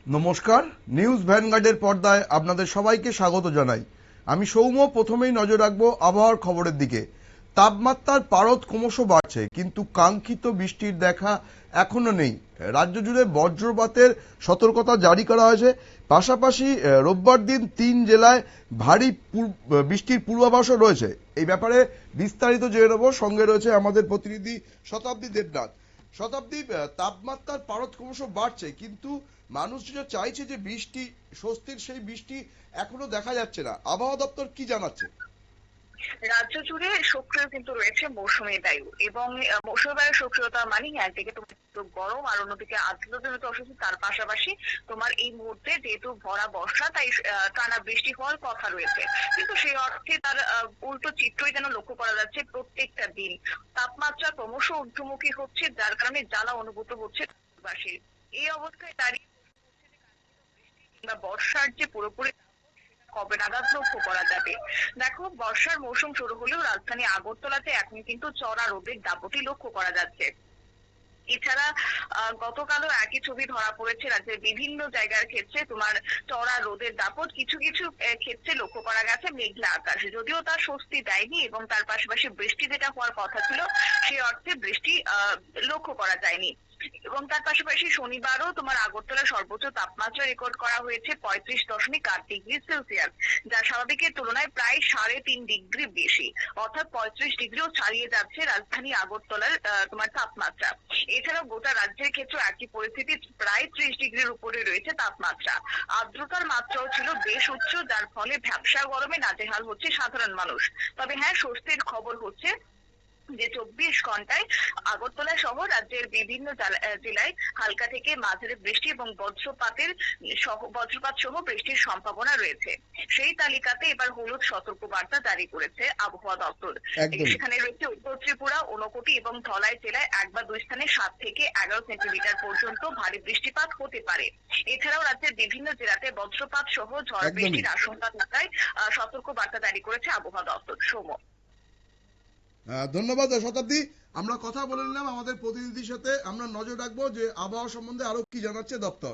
নমস্কার, নিউজ ভ্যানগার্ডের পর্দায় আপনাদের সবাইকে স্বাগত জানাই। আমি সৌম্য। প্রথমেই নজর রাখবো আবহাওয়ার খবরের দিকে। তাপমাত্রার পারদ ক্রমশ বাড়ছে, কিন্তু কাঙ্ক্ষিত বৃষ্টির দেখা এখনো নেই। রাজ্য জুড়ে বজ্রপাতের সতর্কতা জারি করা হয়েছে। পাশাপাশি রোববার দিন 3 জেলায় ভারী বৃষ্টির পূর্বাভাসও রয়েছে। এই ব্যাপারে বিস্তারিত জেনে নেব। সঙ্গে রয়েছে আমাদের প্রতিনিধি শতাব্দী দেবনাথ। শতাব্দী, তাপমাত্রার পারদ ক্রমশ বাড়ছে, কিন্তু মানুষ যেটা চাইছে যে বৃষ্টি, স্বস্তির সেই বৃষ্টি এখনো দেখা যাচ্ছে না। আবহাওয়া দপ্তর কি জানাচ্ছে? রাজ্য জুড়ে সক্রিয় কিন্তু রয়েছে মৌসুমী বায়ু এবং মৌসুমী বায়ুর সক্রিয়তা মানে একদিকে তোমার গরম আর অন্যদিকে আর্দ্রতাজনিত অস্বস্তি। তার পাশাপাশি তোমার এই মুহূর্তে যেহেতু ভরা বর্ষা, তাই টানা বৃষ্টি হওয়ার কথা রয়েছে। কিন্তু সেই অর্থে তার উল্টো চিত্রই যেন লক্ষ্য করা যাচ্ছে। প্রত্যেকটা দিন তাপমাত্রা ক্রমশ ঊর্ধ্বমুখী হচ্ছে, যার কারণে জ্বালা অনুভূত হচ্ছে দেশবাসীর। এই অবস্থায় দাঁড়িয়ে কিংবা বর্ষার যে পুরোপুরি কবে নাগাদ লক্ষ্য করা যাবে? দেখো, বর্ষার মৌসুম শুরু হলেও রাজধানী আগরতলাতে এখন কিন্তু চড়া রোদের দাপটই লক্ষ্য করা যাচ্ছে। এছাড়া গতকালও একই ছবি ধরা পড়েছে রাজ্যের বিভিন্ন জায়গার ক্ষেত্রে। তোমার চড়া রোদের দাপট, কিছু কিছু ক্ষেত্রে লক্ষ্য করা গেছে মেঘলা আকাশ, যদিও তার স্বস্তি দেয়নি এবং তার পাশাপাশি বৃষ্টি যেটা হওয়ার কথা ছিল সে অর্থে বৃষ্টি লক্ষ্য করা যায়নি। এবং তার পাশাপাশি শনিবারও তোমার আগরতলার সর্বোচ্চ তাপমাত্রা রেকর্ড করা হয়েছে 35.8 ডিগ্রি সেলসিয়াস, যা স্বাভাবিকের তুলনায় প্রায় 3.5 ডিগ্রি বেশি, অর্থাৎ 35 ডিগ্রিও ছাড়িয়ে যাচ্ছে রাজধানী আগরতলার তোমার তাপমাত্রা। এছাড়াও গোটা রাজ্যের ক্ষেত্রে একই পরিস্থিতি, প্রায় 30 ডিগ্রির উপরে রয়েছে তাপমাত্রা। আর্দ্রতার মাত্রাও ছিল বেশ উচ্চ, যার ফলে ভ্যাপসা গরমে নাজেহাল হচ্ছে সাধারণ মানুষ। তবে হ্যাঁ, স্বস্তির খবর হচ্ছে যে 24 ঘন্টায় আগরতলা সহ রাজ্যের বিভিন্ন জেলায় হালকা থেকে মাঝারি বৃষ্টি এবং বজ্রপাত সহ বৃষ্টির সম্ভাবনা রয়েছে। সেই তালিকাতে এবার হলুদ সতর্কবার্তা জারি করেছে আবহাওয়া দপ্তর। সেখানে রয়েছে উত্তর ত্রিপুরা, ঊনকোটি এবং ধলাই জেলায় 1 বা 2 স্থানে 7 থেকে 11 সেন্টিমিটার পর্যন্ত ভারী বৃষ্টিপাত হতে পারে। এছাড়াও রাজ্যের বিভিন্ন জেলাতে বজ্রপাত সহ ঝড় বৃষ্টির আশঙ্কা থাকায় সতর্কবার্তা জারি করেছে আবহাওয়া দপ্তর। সৌম্য, ধন্যবাদ শতাব্দী। আমরা কথা বলে নিলাম আমাদের প্রতিনিধির সাথে। আমরা নজর রাখবো যে আবহাওয়া সম্বন্ধে আরো কি জানাচ্ছে দপ্তর।